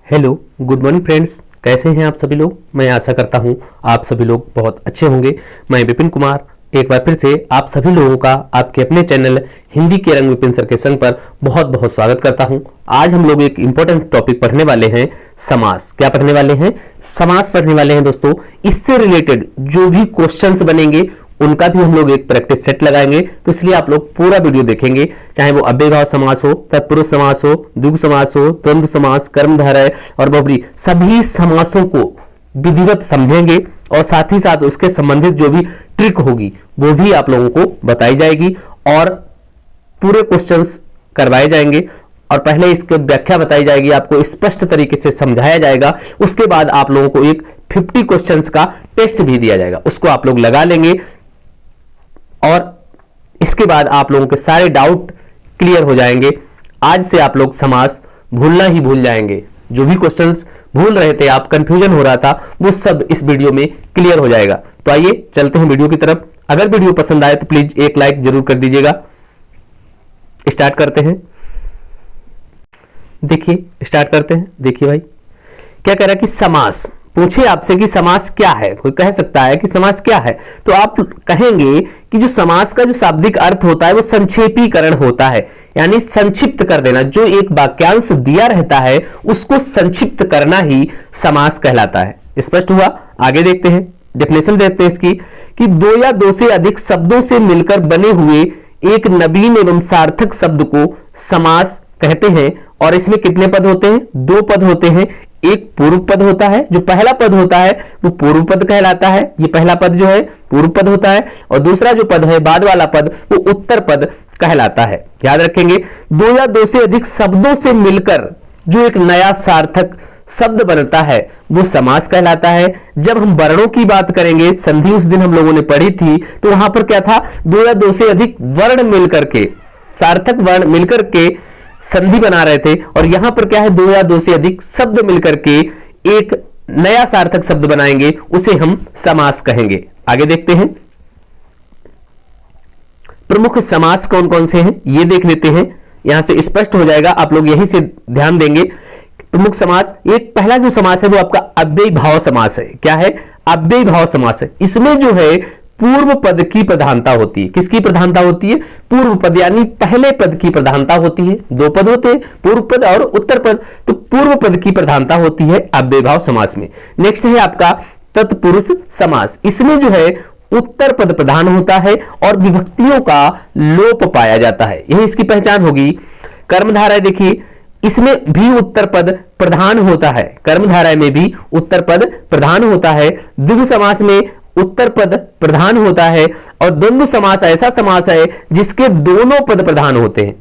Hello, good morning friends. कैसे हैं आप सभी लोग? मैं आशा करता हूं आप सभी लोग बहुत अच्छे होंगे। मैं विपिन कुमार एक बार फिर से आप सभी लोगों का आपके अपने चैनल हिंदी के रंग विपिन सर के संग पर बहुत बहुत स्वागत करता हूं। आज हम लोग एक इंपॉर्टेंट टॉपिक पढ़ने वाले हैं, समास। क्या पढ़ने वाले हैं? समास पढ़ने वाले हैं दोस्तों। इससे रिलेटेड जो भी क्वेश्चंस बनेंगे उनका भी हम लोग एक प्रैक्टिस सेट लगाएंगे, तो इसलिए आप लोग पूरा वीडियो देखेंगे। चाहे वो अव्ययभाव समास हो, तत्पुरुष समास हो, द्विगु समास हो, द्वंद्व समास, कर्मधारय और बहुब्रीहि, सभी समासों को विधिवत समझेंगे और साथ ही साथ उसके संबंधित जो भी ट्रिक होगी वो भी आप लोगों को बताई जाएगी और पूरे क्वेश्चंस करवाए जाएंगे और पहले इसकी व्याख्या बताई जाएगी, आपको स्पष्ट तरीके से समझाया जाएगा। उसके बाद आप लोगों को एक 50 क्वेश्चंस का टेस्ट भी दिया जाएगा, उसको आप लोग लगा लेंगे और इसके बाद आप लोगों के सारे डाउट क्लियर हो जाएंगे। आज से आप लोग समास भूलना ही भूल जाएंगे। जो भी क्वेश्चंस भूल रहे थे, आप कंफ्यूजन हो रहा था, वो सब इस वीडियो में क्लियर हो जाएगा। तो आइए चलते हैं वीडियो की तरफ। अगर वीडियो पसंद आए तो प्लीज एक लाइक जरूर कर दीजिएगा। स्टार्ट करते हैं। देखिए, स्टार्ट करते हैं। देखिए भाई क्या कह रहा है कि समास, पूछे आपसे कि समास क्या है। कोई कह सकता है कि समास क्या है, तो आप कहेंगे कि जो समास का जो शाब्दिक अर्थ होता है वो संक्षेपीकरण होता है, यानी संक्षिप्त कर देना। जो एक वाक्यांश दिया रहता है उसको संक्षिप्त करना ही समास कहलाता है। स्पष्ट हुआ? आगे देखते हैं, डेफिनेशन देखते हैं इसकी कि दो या दो से अधिक शब्दों से मिलकर बने हुए एक नवीन एवं सार्थक शब्द को समास कहते हैं। और इसमें कितने पद होते हैं? दो पद होते हैं। एक पूर्व पद होता है, जो पहला पद होता है वो पूर्व पद कहलाता है। ये पहला पद जो है पूर्व पद होता है और दूसरा जो पद है बाद वाला पद वो उत्तर पद कहलाता है। याद रखेंगे, दो या दो से अधिक शब्दों से मिलकर जो एक नया सार्थक शब्द बनता है वो समास कहलाता है। जब हम वर्णों की बात करेंगे, संधि उस दिन हम लोगों ने पढ़ी थी, तो वहां पर क्या था? दो या दो से अधिक वर्ण मिलकर के, सार्थक वर्ण मिलकर के संधि बना रहे थे। और यहां पर क्या है? दो या दो से अधिक शब्द मिलकर के एक नया सार्थक शब्द बनाएंगे, उसे हम समास कहेंगे। आगे देखते हैं, प्रमुख समास कौन कौन से हैं ये देख लेते हैं। यहां से स्पष्ट हो जाएगा, आप लोग यहीं से ध्यान देंगे। प्रमुख समास, एक पहला जो समास है वो आपका अव्ययभाव समास है। क्या है? अव्ययभाव समास है। इसमें जो है पूर्व पद की प्रधानता होती है। किसकी प्रधानता होती है? पूर्व पद, यानी पहले पद की प्रधानता होती है। दो पद होते हैं, पूर्व पद और उत्तर पद, तो पूर्व पद की प्रधानता होती है अव्ययभाव समास में। नेक्स्ट है आपका तत्पुरुष समास। इसमें जो है उत्तर पद प्रधान होता है और विभक्तियों का लोप पाया जाता है, यही इसकी पहचान होगी। कर्मधारय, देखिए इसमें भी उत्तर पद प्रधान होता है, कर्मधारय में भी उत्तर पद प्रधान होता है। द्विगु समास में उत्तर पद प्रधान होता है और द्वंद्व समास ऐसा समास है जिसके दोनों पद प्रधान होते हैं।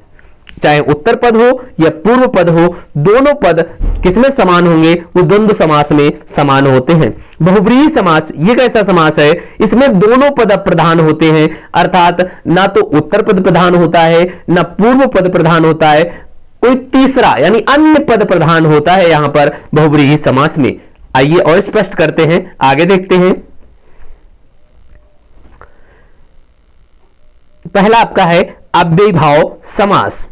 चाहे उत्तर पद हो या पूर्व पद हो, दोनों पद किसमें समान होंगे? वो द्वंद्व समास में समान होते हैं। बहुब्रीहि समास, ये कैसा समास है? इसमें दोनों पद प्रधान होते हैं, अर्थात ना तो उत्तर पद प्रधान होता है ना पूर्व पद प्रधान होता है, कोई तीसरा यानी अन्य पद प्रधान होता है यहां पर बहुब्रीहि समास में। आइए और स्पष्ट करते हैं, आगे देखते हैं। पहला आपका है अव्ययभाव समास।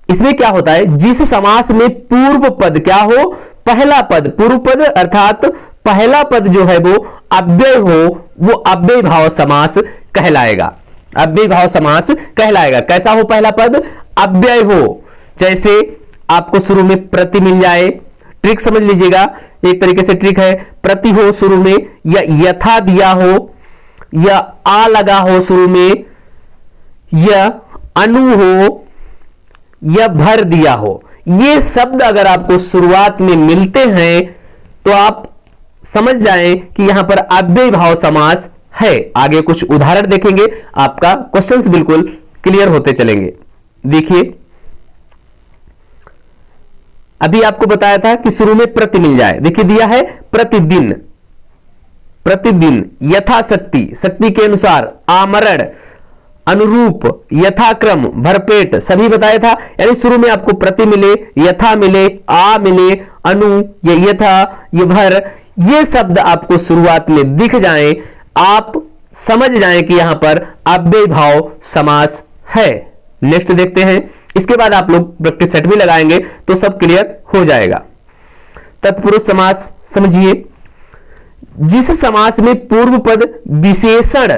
इसमें क्या होता है? जिस समास में पूर्व पद क्या हो? पहला पद, पूर्व पद अर्थात पहला पद जो है वो अव्यय हो, वो अव्ययभाव समास कहलाएगा। अव्ययभाव समास कहलाएगा। कैसा हो? पहला पद अव्यय हो। जैसे आपको शुरू में प्रति मिल जाए, ट्रिक समझ लीजिएगा, एक तरीके से ट्रिक है। प्रति हो शुरू में, या यथा दिया हो, या आ लगा हो शुरू में, या अनु हो, या भर दिया हो। ये शब्द अगर आपको शुरुआत में मिलते हैं तो आप समझ जाएं कि यहां पर अव्ययभाव समास है। आगे कुछ उदाहरण देखेंगे, आपका क्वेश्चंस बिल्कुल क्लियर होते चलेंगे। देखिए, अभी आपको बताया था कि शुरू में प्रति मिल जाए। देखिए दिया है प्रतिदिन, प्रतिदिन, यथाशक्ति, शक्ति के अनुसार, आमरण, अनुरूप, यथाक्रम, भरपेट, सभी बताया था। यानी शुरू में आपको प्रति मिले, यथा मिले, आ मिले, अनु, ये यथा, ये भर, ये शब्द आपको शुरुआत में दिख जाएं, आप समझ जाएं कि यहां पर अव्ययभाव समास है। नेक्स्ट देखते हैं, इसके बाद आप लोग प्रैक्टिस सेट भी लगाएंगे तो सब क्लियर हो जाएगा। तत्पुरुष समास समझिए, जिस समास में पूर्व पद विशेषण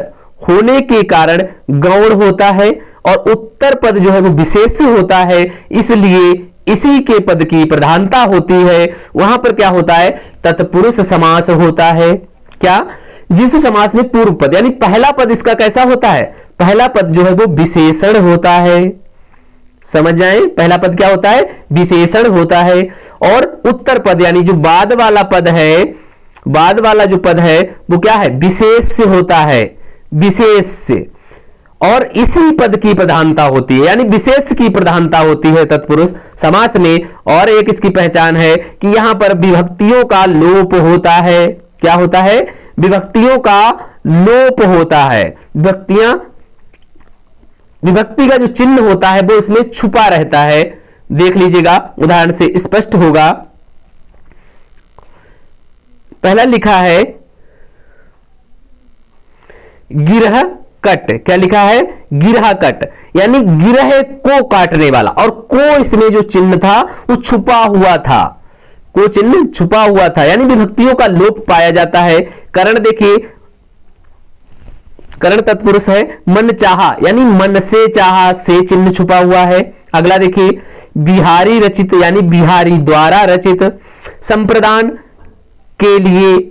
होने के कारण गौण होता है और उत्तर पद जो है वो विशेष होता है, इसलिए इसी के पद की प्रधानता होती है, वहां पर क्या होता है, तत्पुरुष समास होता है। क्या, जिस समास में पूर्व पद यानी पहला पद इसका कैसा होता है, पहला पद जो है वो विशेषण होता है। समझ जाए, पहला पद क्या होता है, विशेषण होता है, और उत्तर पद यानी जो बाद वाला पद है, बाद वाला जो पद है वो क्या है, विशेष से होता है, विशेष से, और इसी पद की प्रधानता होती है, यानी विशेष की प्रधानता होती है तत्पुरुष समास में। और एक इसकी पहचान है कि यहां पर विभक्तियों का लोप होता है। क्या होता है, विभक्तियों का लोप होता है। विभक्ति का जो चिन्ह होता है वो इसमें छुपा रहता है। देख लीजिएगा, उदाहरण से स्पष्ट होगा। पहला लिखा है गिरह कट, क्या लिखा है, गिरह कट, यानी गिरह को काटने वाला, और को इसमें जो चिन्ह था वो छुपा हुआ था, को चिन्ह छुपा हुआ था, यानी विभक्तियों का लोप पाया जाता है। करण देखिए, करण तत्पुरुष है, मन चाहा, यानी मन से चाहा, से चिन्ह छुपा हुआ है। अगला देखिए, बिहारी रचित, यानी बिहारी द्वारा रचित। संप्रदान के लिए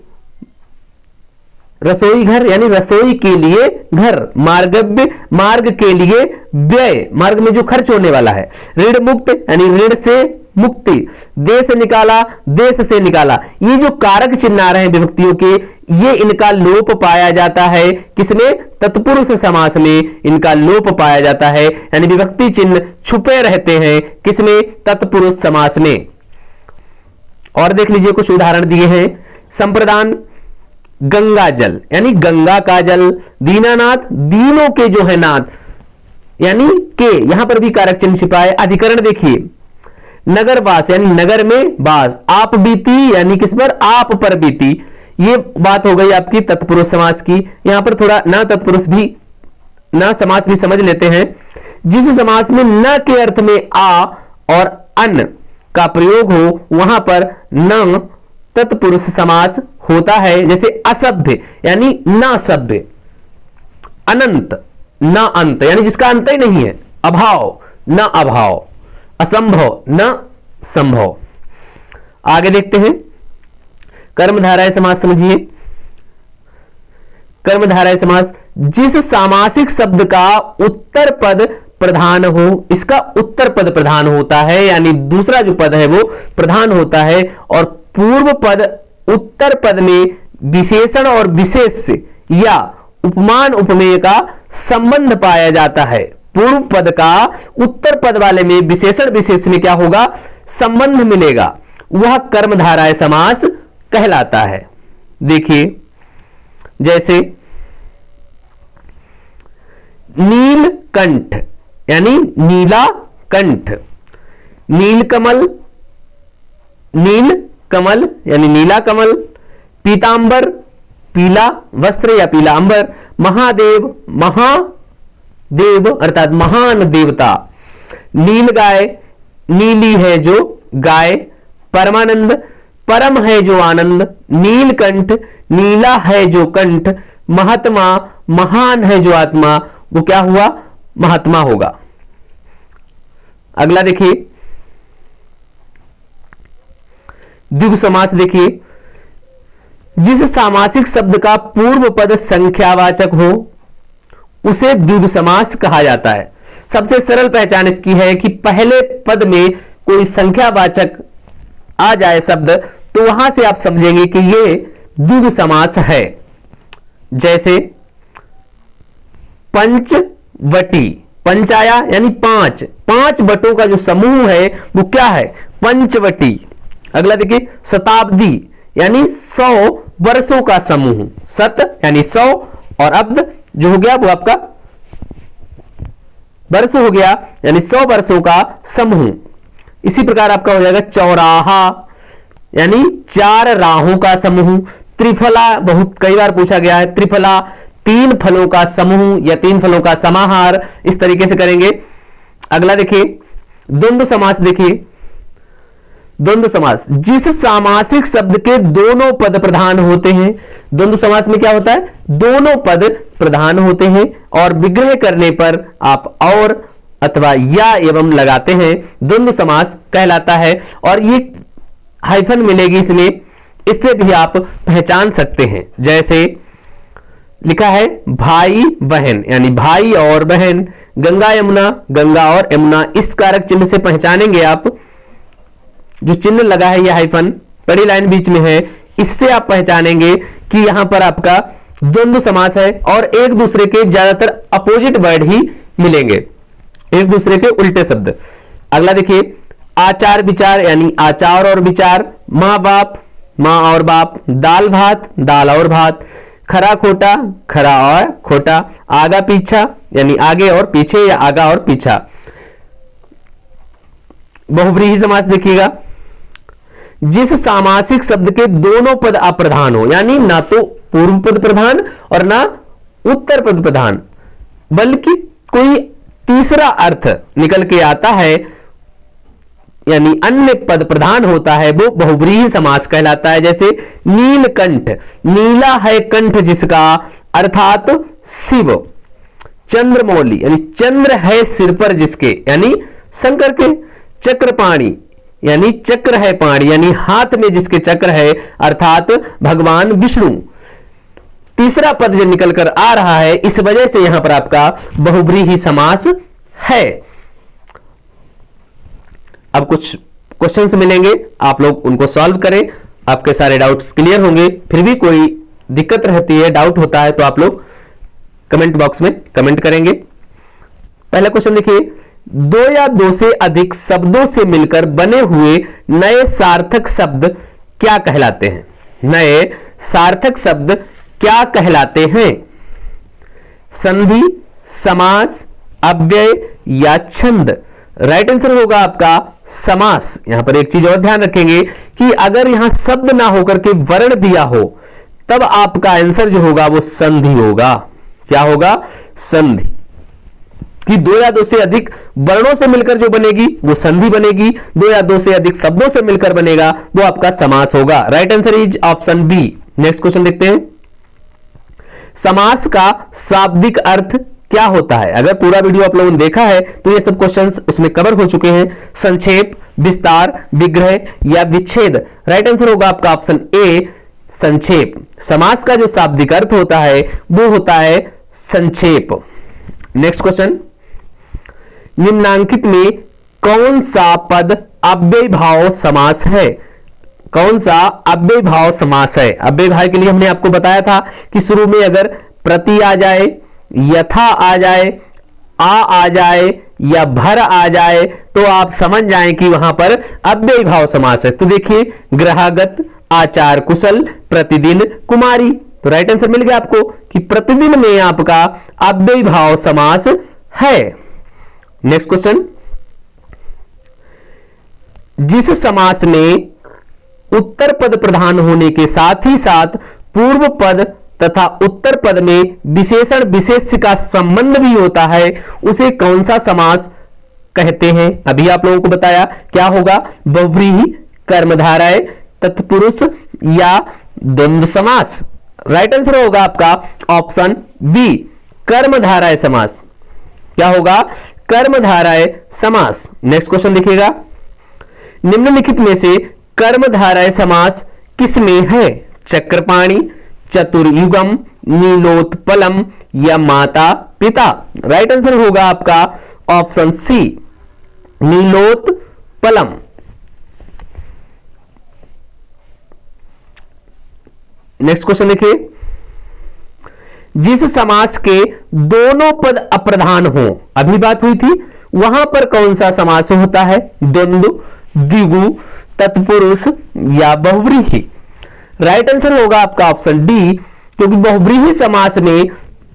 रसोई घर, यानी रसोई के लिए घर। मार्गव्य, मार्ग के लिए व्यय, मार्ग में जो खर्च होने वाला है। ऋण मुक्त, यानी ऋण से मुक्ति। देश निकाला, देश से निकाला। ये जो कारक चिन्ह आ रहे हैं विभक्तियों के, ये इनका लोप पाया जाता है किसमें, तत्पुरुष समास में इनका लोप पाया जाता है, यानी विभक्ति चिन्ह छुपे रहते हैं किसमें, तत्पुरुष समास में। और देख लीजिए, कुछ उदाहरण दिए हैं। संप्रदान गंगा जल, यानी गंगा का जल। दीनानाथ, दीनों के जो है नाथ, यानी के, यहां पर भी कारक चिन्ह छिपा है। अधिकरण देखिए, नगरवास, यानी नगर में वास। आप बीती, यानी किस पर, आप पर बीती। ये बात हो गई आपकी तत्पुरुष समास की। यहां पर थोड़ा न तत्पुरुष भी, न समास भी समझ लेते हैं। जिस समास में न के अर्थ में आ और अन का प्रयोग हो, वहां पर न तत्पुरुष समास होता है। जैसे असभ्य, यानी न सभ्य। अनंत, न अंत, यानी जिसका अंत ही नहीं है। अभाव, न अभाव। असंभव, न संभव। आगे देखते हैं, कर्मधारय समास समझिए। कर्मधारय समास, जिस सामासिक शब्द का उत्तर पद प्रधान हो, इसका उत्तर पद प्रधान होता है, यानी दूसरा जो पद है वो प्रधान होता है, और पूर्व पद उत्तर पद में विशेषण और विशेष से या उपमान उपमेय का संबंध पाया जाता है। पूर्व पद का उत्तर पद वाले में विशेषण विशेष में क्या होगा, संबंध मिलेगा, वह कर्मधारय समास कहलाता है। देखिए, जैसे नीलकंठ, यानी नीला कंठ। नीलकमल, नील कमल, यानी नीला कमल। पीतांबर, पीला वस्त्र या पीला अंबर। महादेव, महादेव अर्थात महान देवता। नील गाय, नीली है जो गाय। परमानंद, परम है जो आनंद। नीलकंठ, नीला है जो कंठ। महात्मा, महान है जो आत्मा, वो क्या हुआ, महात्मा होगा। अगला देखिए, द्विगु समास देखिए, जिस सामासिक शब्द का पूर्व पद संख्यावाचक हो उसे द्विगु समास कहा जाता है। सबसे सरल पहचान इसकी है कि पहले पद में कोई संख्यावाचक आ जाए शब्द, तो वहां से आप समझेंगे कि ये द्विगु समास है। जैसे पंचवटी, पंचाया यानी पांच, पांच बटों का जो समूह है वो क्या है, पंचवटी। अगला देखिए, शताब्दी यानी 100 वर्षों का समूह। शत यानी 100 और अब्द जो हो गया वो आपका वर्ष हो गया, यानी 100 वर्षों का समूह। इसी प्रकार आपका हो जाएगा चौराहा, यानी 4 राहों का समूह। त्रिफला बहुत कई बार पूछा गया है, त्रिफला 3 फलों का समूह या 3 फलों का समाहार, इस तरीके से करेंगे। अगला देखिए, द्वंद्व समास देखिए, द्वंद्व समास, जिस सामासिक शब्द के दोनों पद प्रधान होते हैं। द्वंद्व समास में क्या होता है, दोनों पद प्रधान होते हैं और विग्रह करने पर आप और अथवा या एवं लगाते हैं, द्वंद्व समास कहलाता है। और ये हाइफन मिलेगी इसमें, इससे भी आप पहचान सकते हैं। जैसे लिखा है भाई बहन, यानी भाई और बहन, गंगा यमुना, गंगा और यमुना, इस कारक चिन्ह से पहचानेंगे आप। जो चिन्ह लगा है यह हाइफन, बड़ी लाइन बीच में है, इससे आप पहचानेंगे कि यहां पर आपका द्वंद्व समास है और एक दूसरे के ज्यादातर अपोजिट वर्ड ही मिलेंगे, एक दूसरे के उल्टे शब्द। अगला देखिए, आचार विचार यानी आचार और विचार, माँ बाप, माँ और बाप, दाल भात, दाल और भात, खरा खोटा, खरा और खोटा, आगा पीछा यानी आगे और पीछे या आगा और पीछा। बहुब्रीहि समास देखिएगा, जिस सामासिक शब्द के दोनों पद अप्रधान हो, यानी ना तो पूर्व पद प्रधान और ना उत्तर पद प्रधान, बल्कि कोई तीसरा अर्थ निकल के आता है, यानी अन्य पद प्रधान होता है, वो बहुब्रीहि समास कहलाता है। जैसे नीलकंठ, नीला है कंठ जिसका, अर्थात शिव। चंद्रमौली यानी चंद्र है सिर पर जिसके, यानी शंकर के। चक्रपाणी यानी चक्र है पाणी, यानी हाथ में जिसके चक्र है, अर्थात भगवान विष्णु। तीसरा पद जो निकल कर आ रहा है, इस वजह से यहां पर आपका बहुब्रीहि समास है। अब कुछ क्वेश्चंस मिलेंगे, आप लोग उनको सॉल्व करें, आपके सारे डाउट्स क्लियर होंगे। फिर भी कोई दिक्कत रहती है, डाउट होता है, तो आप लोग कमेंट बॉक्स में कमेंट करेंगे। पहला क्वेश्चन देखिए, दो या दो से अधिक शब्दों से मिलकर बने हुए नए सार्थक शब्द क्या कहलाते हैं? नए सार्थक शब्द क्या कहलाते हैं? संधि, समास, अव्यय या छंद? राइट आंसर होगा आपका समास। यहां पर एक चीज और ध्यान रखेंगे कि अगर यहां शब्द ना होकर के वर्ण दिया हो, तब आपका आंसर जो होगा वो संधि होगा। क्या होगा? संधि। कि दो या दो से अधिक वर्णों से मिलकर जो बनेगी वो संधि बनेगी, दो या दो से अधिक शब्दों से मिलकर बनेगा वो आपका समास होगा। Right answer is option B. Next question देखते हैं, समास का शाब्दिक अर्थ क्या होता है? अगर पूरा वीडियो आप लोगों ने देखा है तो ये सब क्वेश्चंस उसमें कवर हो चुके हैं। संक्षेप, विस्तार, विग्रह या विच्छेद? राइट आंसर होगा आपका ऑप्शन ए, संक्षेप। समास का जो शाब्दिक अर्थ होता है वो होता है संक्षेप। नेक्स्ट क्वेश्चन, निम्नांकित में कौन सा पद अव्यय भाव समास है? कौन सा अव्यय भाव समास है? अव्यय भाव के लिए हमने आपको बताया था कि शुरू में अगर प्रति आ जाए, यथा आ जाए, आ जाए या भर आ जाए तो आप समझ जाएं कि वहां पर अव्यय भाव समास है। तो देखिए, ग्रहागत, आचार कुशल, प्रतिदिन, कुमारी। तो राइट आंसर मिल गया आपको कि प्रतिदिन में आपका अव्यय भाव समास है। नेक्स्ट क्वेश्चन, जिस समास में उत्तर पद प्रधान होने के साथ ही साथ पूर्व पद तथा उत्तर पद में विशेषण विशेष्य का संबंध भी होता है, उसे कौन सा समास कहते हैं? अभी आप लोगों को बताया क्या होगा, बहुव्रीहि, कर्मधारय, तत्पुरुष या द्वंद्व समास। राइट आंसर होगा आपका ऑप्शन बी, कर्मधारय समास। क्या होगा? कर्मधारय समास। नेक्स्ट क्वेश्चन देखिएगा, निम्नलिखित में से कर्मधारय समास किसमें है? चक्रपाणी, चतुर्युगम, नीलोत्पलम या माता पिता? राइट आंसर होगा आपका ऑप्शन सी, नीलोत्पलम। नेक्स्ट क्वेश्चन देखिए, जिस समास के दोनों पद अप्रधान हो, अभी बात हुई थी, वहां पर कौन सा समास होता है? द्वंद्व, द्विगु, तत्पुरुष या बहुव्रीहि? राइट आंसर होगा आपका ऑप्शन डी, क्योंकि बहुव्रीहि समास में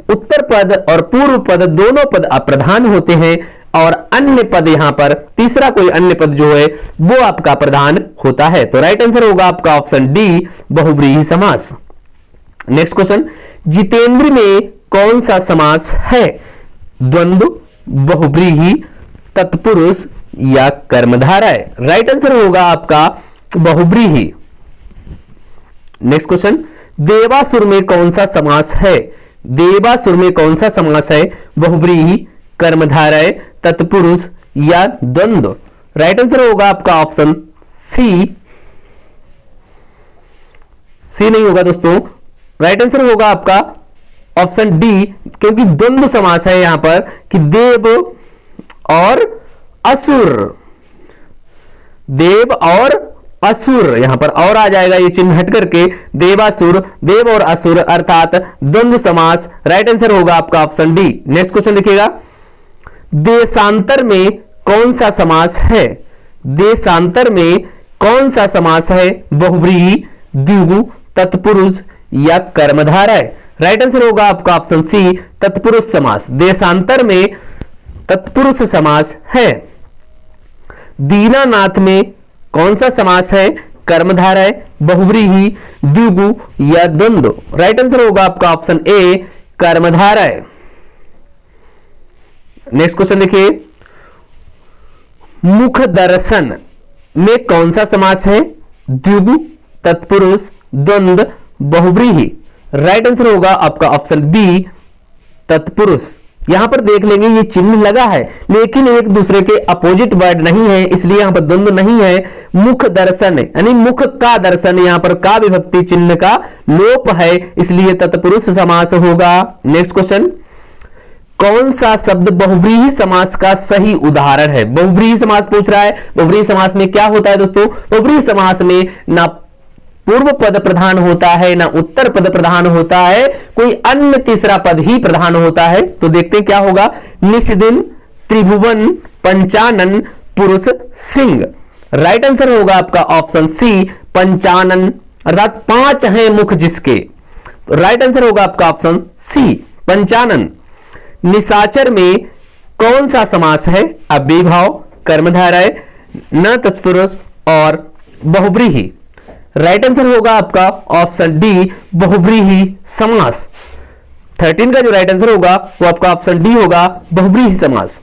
उत्तर पद और पूर्व पद दोनों पद अप्रधान होते हैं और अन्य पद यहां पर तीसरा कोई अन्य पद जो है वो आपका प्रधान होता है। तो राइट आंसर होगा आपका ऑप्शन डी, बहुव्रीहि समास। नेक्स्ट क्वेश्चन, जितेंद्र में कौन सा समास है? द्वंद्व, बहुव्रीहि, तत्पुरुष या कर्मधारय। राइट आंसर होगा आपका बहुब्रीहि। नेक्स्ट क्वेश्चन, देवासुर में कौन सा समास है? देवासुर में कौन सा समास है? बहुब्रीहि, कर्मधारय, तत्पुरुष या द्वंद्व। राइट आंसर होगा आपका ऑप्शन सी। सी नहीं होगा दोस्तों, राइट आंसर होगा आपका ऑप्शन डी, क्योंकि द्वंद्व समास है यहां पर कि देव और असुर, देव और असुर, यहां पर और आ जाएगा ये चिन्ह हट करके, देवासुर, देव और असुर अर्थात द्वंद्व समास। राइट आंसर होगा आपका ऑप्शन डी। नेक्स्ट क्वेश्चन देखिएगा, देशांतर में कौन सा समास है? देशांतर में कौन सा समास है? बहुब्रीहि, द्विगु, तत्पुरुष या कर्मधारय। राइट आंसर होगा आपका ऑप्शन सी, तत्पुरुष समास। देशांतर में तत्पुरुष समास है। दीनानाथ में कौन सा समास है? कर्मधारय, बहुब्रीहि, द्विगु या द्वंद्व। राइट आंसर होगा आपका ऑप्शन ए, कर्मधारय। नेक्स्ट क्वेश्चन देखिए, मुख दर्शन में कौन सा समास है? द्विगु, तत्पुरुष, द्वंद्व, बहुब्रीहि। राइट आंसर होगा आपका ऑप्शन बी, तत्पुरुष। यहां पर देख लेंगे ये चिन्ह लगा है लेकिन एक दूसरे के अपोजिट वर्ड नहीं है, इसलिए यहां पर द्वंद्व नहीं है। मुख दर्शन यानी मुख का दर्शन, यहां पर का विभक्ति चिन्ह का लोप है, इसलिए तत्पुरुष समास होगा। नेक्स्ट क्वेश्चन, कौन सा शब्द बहुब्रीहि समास का सही उदाहरण है? बहुब्रीहि समास पूछ रहा है। बहुब्रीहि समास में क्या होता है दोस्तों? बहुब्रीहि समास में ना पूर्व पद प्रधान होता है ना उत्तर पद प्रधान होता है, कोई अन्य तीसरा पद ही प्रधान होता है। तो देखते हैं क्या होगा। निस्दिन, त्रिभुवन, पंचानन, पुरुष, सिंह। राइट आंसर होगा आपका ऑप्शन सी, पंचानन, अर्थात 5 हैं मुख जिसके। तो राइट आंसर होगा आपका ऑप्शन सी, पंचानन। निशाचर में कौन सा समास है? अव्ययीभाव, कर्मधारय, न तत्पुरुष और बहुब्रीहि। राइट आंसर होगा आपका ऑप्शन डी, बहुब्रीहि समास। 13 का जो राइट आंसर होगा वो आपका ऑप्शन डी होगा, बहुब्रीहि समास।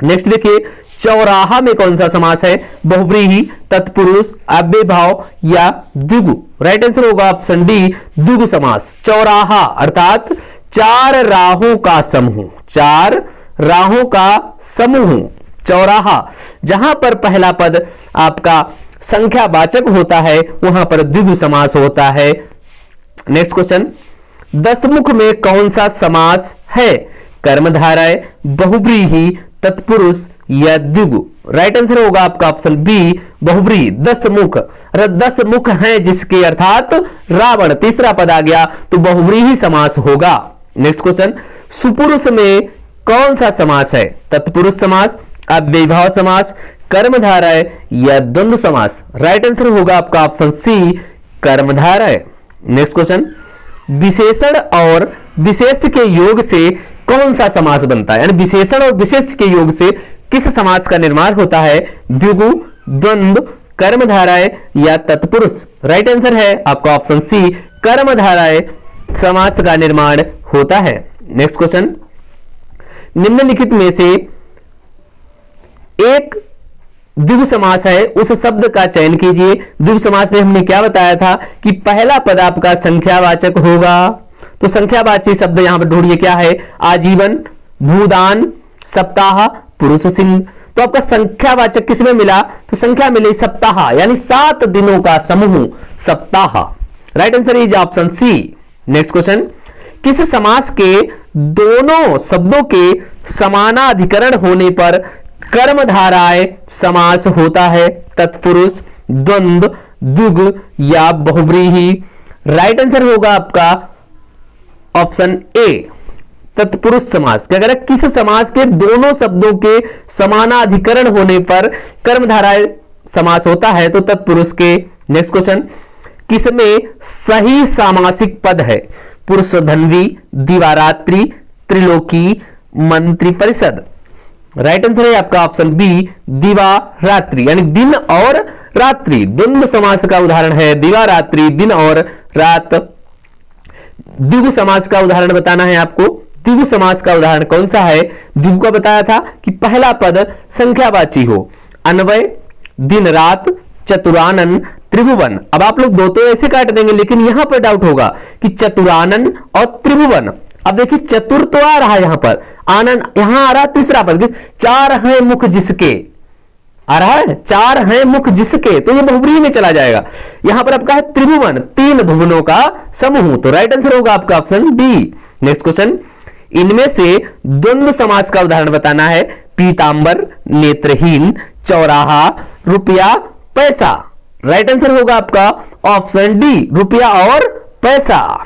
नेक्स्ट देखिए, चौराहा में कौन सा समास है? बहुब्रीहि, तत्पुरुष, अव्ययीभाव या द्विगु। राइट आंसर होगा ऑप्शन डी, द्विगु समास। चौराहा अर्थात 4 राहों का समूह, 4 राहों का समूह चौराहा। जहां पर पहला पद आपका संख्यावाचक होता है वहां पर द्विगु समास होता है। नेक्स्ट क्वेश्चन, दसमुख में कौन सा समास है? कर्मधारय, बहुब्रीहि, तत्पुरुष या द्विगु। राइट आंसर होगा आपका ऑप्शन बी, बहुब्रीहि। 10 मुख, 10 मुख हैं जिसके अर्थात रावण, तीसरा पद आ गया तो बहुब्रीहि समास होगा। नेक्स्ट क्वेश्चन, सुपुरुष में कौन सा समास है? तत्पुरुष समास, अव्ययीभाव समास, कर्मधारय या द्वंद्व समास। राइट आंसर होगा आपका ऑप्शन सी, कर्मधारय। नेक्स्ट क्वेश्चन, विशेषण और विशेष के योग से कौन सा समास बनता है? यानी विशेषण और विशेष के योग से किस समास का निर्माण होता है? द्विगु, द्वंद्व, कर्मधारय या तत्पुरुष। राइट आंसर है आपका ऑप्शन सी, कर्मधारय समास का निर्माण होता है। नेक्स्ट क्वेश्चन, निम्नलिखित में से एक द्विगु समास है, उस शब्द का चयन कीजिए। द्विगु समास में हमने क्या बताया था कि पहला पद आपका संख्यावाचक होगा, तो संख्यावाची शब्द यहां पर ढूंढिए क्या है? आजीवन, भूदान, सप्ताह, पुरुष, सिंह। तो आपका संख्यावाचक किसमें मिला? तो संख्या मिली सप्ताह, यानी 7 दिनों का समूह सप्ताह। Right answer is option C. Next question, किस समास के दोनों शब्दों के समानाधिकरण होने पर कर्मधारय समास होता है? तत्पुरुष, द्वंद्व, द्विगु या बहुब्रीहि। राइट आंसर होगा आपका ऑप्शन ए, तत्पुरुष समास। क्या कह रहा है? किस समास के दोनों शब्दों के समानाधिकरण होने पर कर्मधारय समास होता है? तो तत्पुरुष के। नेक्स्ट क्वेश्चन, किसमें सही सामासिक पद है? पुरुषधन्वी, दिवारात्रि, त्रिलोकी, मंत्री परिषद। राइट आंसर है आपका ऑप्शन बी, दिवारात्रि, यानी दिन और रात्रि। द्वंद्व समास का उदाहरण है दिवारात्रि, दिन और रात। द्विगु समास का उदाहरण बताना है आपको। द्विगु समास का उदाहरण कौन सा है? द्विगु का बताया था कि पहला पद संख्यावाची हो, अन्वय, दिन रात, चतुरानन, त्रिभुवन। अब आप लोग दो तो ऐसे काट देंगे, लेकिन यहां पर डाउट होगा कि चतुरानन और त्रिभुवन। अब देखिए चतुर तो आ रहा है यहां पर, आनंद यहां आ रहा है तीसरा पद, चार हैं मुख जिसके आ रहा है, चार हैं मुख जिसके, तो ये बहुब्रीहि में चला जाएगा। यहां पर आपका है त्रिभुवन, तीन भुवनों का समूह, तो राइट आंसर होगा आपका ऑप्शन डी। नेक्स्ट क्वेश्चन, इनमें से द्वंद्व समास का उदाहरण बताना है। पीतांबर, नेत्रहीन, चौराहा, रुपया, पैसा। राइट आंसर होगा आपका ऑप्शन डी, रुपया और पैसा।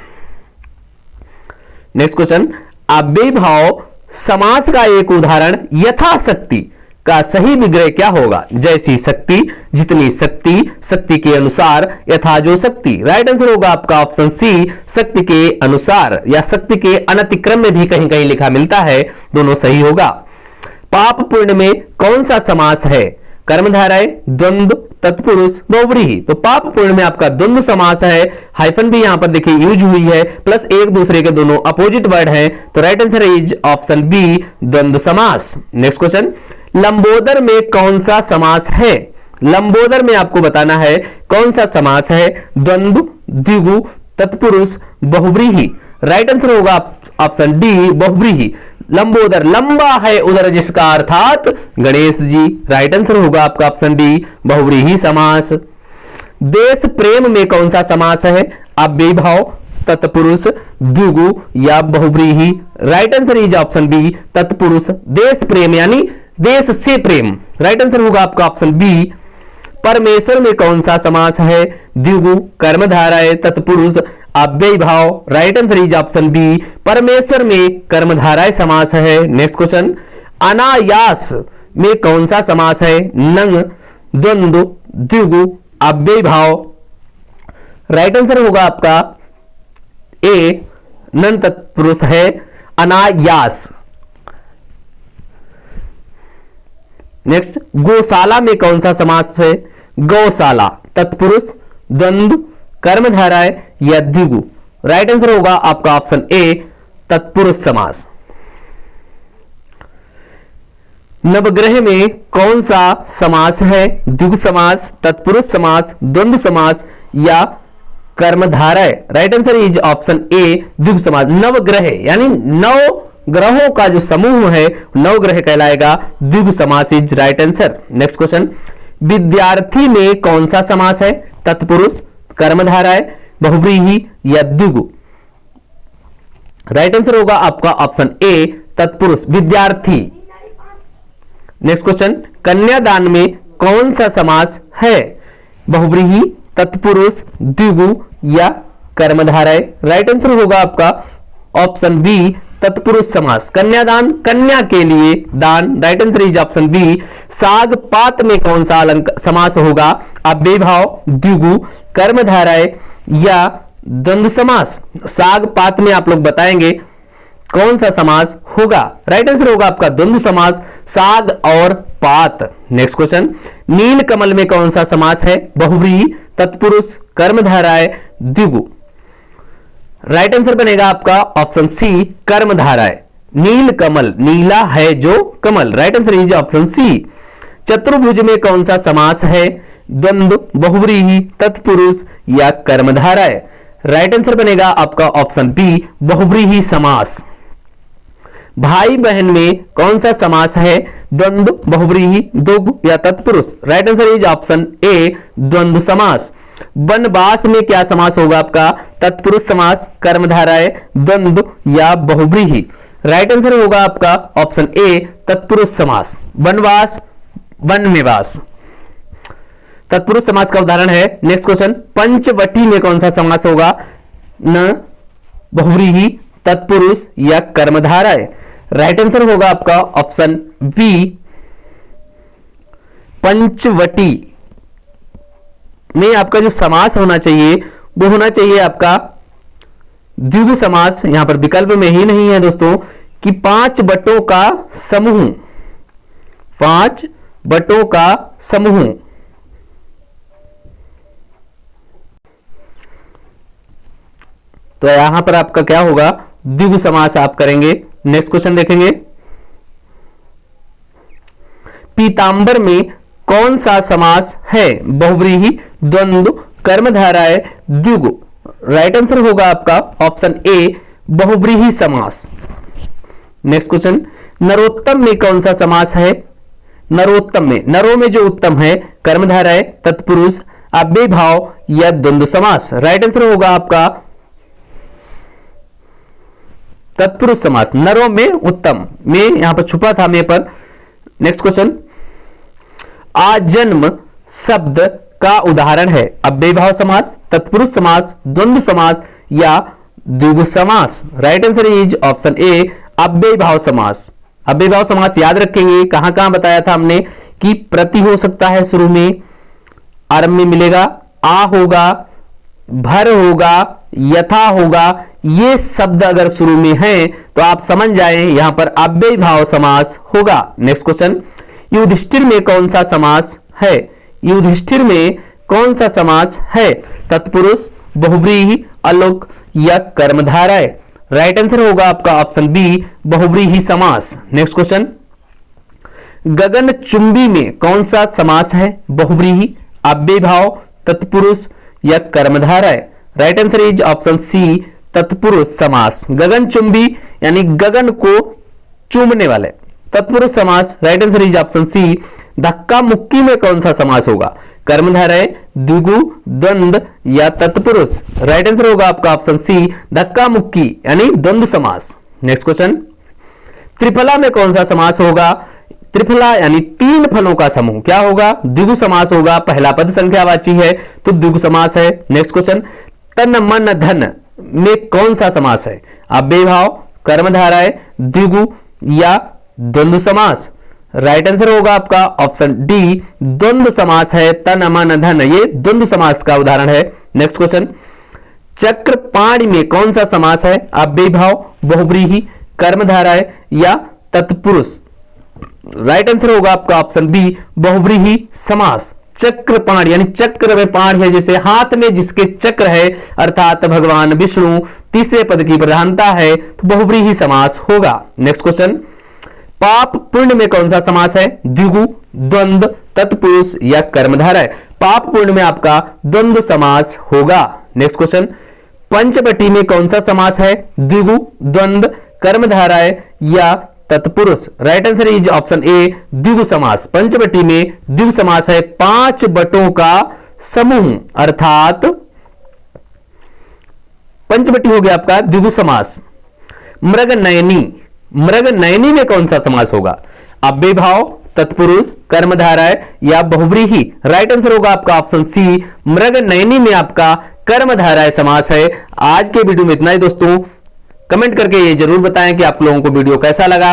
नेक्स्ट क्वेश्चन, अव्ययीभाव समास का एक उदाहरण यथाशक्ति का सही विग्रह क्या होगा? जैसी शक्ति, जितनी शक्ति, शक्ति के अनुसार, यथा जो शक्ति। राइट आंसर होगा आपका ऑप्शन सी, शक्ति के अनुसार या शक्ति के अनतिक्रम में भी कहीं कहीं लिखा मिलता है, दोनों सही होगा। पाप पुण्य में कौन सा समास है? कर्मधारय, द्वंद्व, तत्पुरुष, बहुव्रीहि। तो पाप पुण्य में आपका द्वंद्व समास है, हाइफन भी यहां पर देखिए यूज हुई है, प्लस एक दूसरे के दोनों अपोजिट वर्ड हैं, तो right answer is option B, द्वंद्व समास। नेक्स्ट क्वेश्चन, लंबोदर में कौन सा समास है? लंबोदर में आपको बताना है कौन सा समास है? द्वंद्व, द्विगु, तत्पुरुष, बहुव्रीहि। राइट आंसर होगा ऑप्शन डी, बहुव्रीहि। लंबोदर, लंबा है उदर जिसका, अर्थात गणेश जी। राइट आंसर होगा आपका ऑप्शन डी, बहुव्रीहि समास। देश प्रेम में कौन सा समास है? अव्ययीभाव, तत्पुरुष, द्विगु या बहुव्रीहि। Right answer is option B, तत्पुरुष। देश प्रेम यानी देश से प्रेम। राइट आंसर होगा आपका ऑप्शन बी। परमेश्वर में कौन सा समास है? द्विगु, कर्मधारय, तत्पुरुष, अव्ययीभाव। Right answer is option B, परमेश्वर में कर्मधारय समास है। नेक्स्ट क्वेश्चन, अनायास में कौन सा समास है? नंग, द्वंद्व, द्विगु, अव्ययीभाव। राइट आंसर होगा आपका ए, नन तत्पुरुष है अनायास। नेक्स्ट, गौशाला में कौन सा समास है? गौशाला, तत्पुरुष, द्वंद्व, कर्मधारय या द्विगु। राइट आंसर होगा आपका ऑप्शन ए, तत्पुरुष समास। नवग्रह में कौन सा समास है? द्विगु समास, तत्पुरुष समास, द्वंद्व समास या कर्मधारय। Right answer is option A, द्विगु समास। नवग्रह यानी नौ ग्रहों का जो समूह है नवग्रह कहलाएगा, द्विगु समास is right answer. Next question, विद्यार्थी में कौन सा समास है? तत्पुरुष, कर्मधारय, बहुव्रीहि या द्विगु। राइट आंसर होगा आपका ऑप्शन ए, तत्पुरुष, विद्यार्थी। नेक्स्ट क्वेश्चन, कन्यादान में कौन सा समास है? बहुव्रीहि, तत्पुरुष, द्विगु या कर्मधारय। राइट आंसर होगा आपका ऑप्शन बी, तत्पुरुष समास। कन्यादान, कन्या के लिए दान। Right answer is option B. साग पात में कौन सा समास होगा? अव्ययीभाव, द्विगु, कर्मधारय या द्वंद्व समास। साग पात में आप लोग बताएंगे कौन सा समास होगा? राइट आंसर होगा आपका द्वंद्व समास, साग और पात। नेक्स्ट क्वेश्चन, नील कमल में कौन सा समास है? बहुव्रीहि, तत्पुरुष, कर्मधारय, द्विगु। राइट आंसर बनेगा आपका ऑप्शन सी, कर्मधारय। नील कमल, नीला है जो कमल। Right answer is option C. चतुर्भुज में कौन सा समास है? द्वंद्व, बहुव्रीहि, तत्पुरुष या कर्मधारय। राइट आंसर बनेगा आपका ऑप्शन बी, बहुव्रीहि समास। भाई बहन में कौन सा समास है? द्वंद्व, बहुव्रीहि, द्विगु या तत्पुरुष। राइट आंसर इज ऑप्शन ए, द्वंद्व समास। वनवास में क्या समास होगा आपका? तत्पुरुष समास, कर्मधारय, द्वंद्व या बहुव्रीहि। राइट आंसर होगा आपका ऑप्शन ए, तत्पुरुष समास। वनवास, वन में वास, तत्पुरुष समास का उदाहरण है। नेक्स्ट क्वेश्चन, पंचवटी में कौन सा समास होगा? न, बहुव्रीहि, तत्पुरुष या कर्मधारय। राइट आंसर होगा आपका ऑप्शन बी, पंचवटी में आपका जो समास होना चाहिए वो होना चाहिए आपका द्विगु समास। यहां पर विकल्प में ही नहीं है दोस्तों कि 5 बटों का समूह, 5 बटों का समूह। तो यहां पर आपका क्या होगा? द्विगु समास आप करेंगे नेक्स्ट क्वेश्चन देखेंगे, पीतांबर में कौन सा समास है? बहुव्रीहि, द्वंद्व, कर्मधारय, द्विगु। राइट आंसर होगा आपका ऑप्शन ए, बहुव्रीहि समास। नेक्स्ट क्वेश्चन, नरोत्तम में कौन सा समास है? नरोत्तम में, नरो में जो उत्तम है, कर्मधारय, तत्पुरुष, अव्यय भाव या द्वंद्व समास। राइट आंसर होगा आपका तत्पुरुष समास। नरो में उत्तम, में यहां पर छुपा था में पर। नेक्स्ट क्वेश्चन, आजन्म शब्द का उदाहरण है? अव्यय भाव समास, तत्पुरुष समास, द्वंद्व समास या द्विगु समास। राइट आंसर इज ऑप्शन ए, अव्यय भाव समास। अव्यय भाव समास याद रखेंगे, कहां कहां बताया था हमने कि प्रति हो सकता है शुरू में, आरंभ में मिलेगा, आ होगा, भर होगा, यथा होगा। ये शब्द अगर शुरू में है तो आप समझ जाएं यहां पर अव्यय भाव समास होगा। नेक्स्ट क्वेश्चन, युधिष्ठिर में कौन सा समास है? युधिष्ठिर में कौन सा समास है? तत्पुरुष, बहुव्रीहि, अलोक या कर्मधारय। राइट आंसर होगा आपका ऑप्शन बी, बहुव्रीहि समास। नेक्स्ट क्वेश्चन, गगनचुंबी में कौन सा समास है? बहुव्रीहि, अव्यय भाव, तत्पुरुष या कर्मधारय। Right answer is option C, तत्पुरुष समास। गगनचुंबी यानी गगन को चूमने वाले, तत्पुरुष समास। Right answer is option C. धक्का मुक्की में कौन सा समास होगा? कर्मधारय, द्विगु, द्वंद्व या तत्पुरुष। राइट आंसर होगा आपका ऑप्शन सी, धक्का मुक्की यानी द्वंद्व समास। नेक्स्ट क्वेश्चन, त्रिफला में कौन सा समास होगा? त्रिफला यानी तीन फलों का समूह, क्या होगा? द्विगु समास होगा। पहला पद संख्यावाची है तो द्विगु समास है। नेक्स्ट क्वेश्चन, तन मन धन में कौन सा समास है? अव्यय भाव, कर्मधारय, द्विगु या द्वंद्व समास। राइट आंसर होगा आपका ऑप्शन डी, द्वंद्व समास है। तन मन धन ये द्वंद्व समास का उदाहरण है। नेक्स्ट क्वेश्चन, चक्रपाणि में कौन सा समास है? अव्यय भाव, बहुव्रीहि, कर्मधारय या तत्पुरुष। राइट आंसर होगा आपका ऑप्शन बी, बहुव्रीहि समास। चक्रपाण यानी चक्र में पाण है, जैसे हाथ में जिसके चक्र है अर्थात भगवान विष्णु, तीसरे पद की प्रधानता है तो बहुव्रीहि समास होगा। नेक्स्ट क्वेश्चन, पाप पुण्य में कौन सा समास है? द्विगु, द्वंद्व, तत्पुरुष या कर्मधारय। पाप पुण्य में आपका द्वंद्व समास होगा। नेक्स्ट क्वेश्चन, पंचवटी में कौन सा समास है? द्विगु, द्वंद्व, कर्मधारय या तत्पुरुष। Right answer is option A, द्विगु समास। पंचवटी में द्विगु समास है, पांच बटों का समूह अर्थात पंचवटी हो गया आपका द्विगु समास। मृगनयनी, मृगनयनी में कौन सा समास होगा? अव्यय भाव, तत्पुरुष, कर्मधारय या बहुव्रीहि। राइट आंसर होगा आपका ऑप्शन सी, मृगनयनी में आपका कर्मधारय समास है। आज के वीडियो में इतना ही दोस्तों। कमेंट करके ये जरूर बताएं कि आप लोगों को वीडियो कैसा लगा,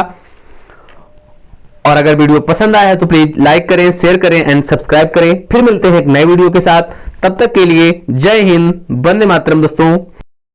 और अगर वीडियो पसंद आया है तो प्लीज लाइक करें, शेयर करें एंड सब्सक्राइब करें। फिर मिलते हैं एक नए वीडियो के साथ, तब तक के लिए जय हिंद, वंदे मातरम दोस्तों।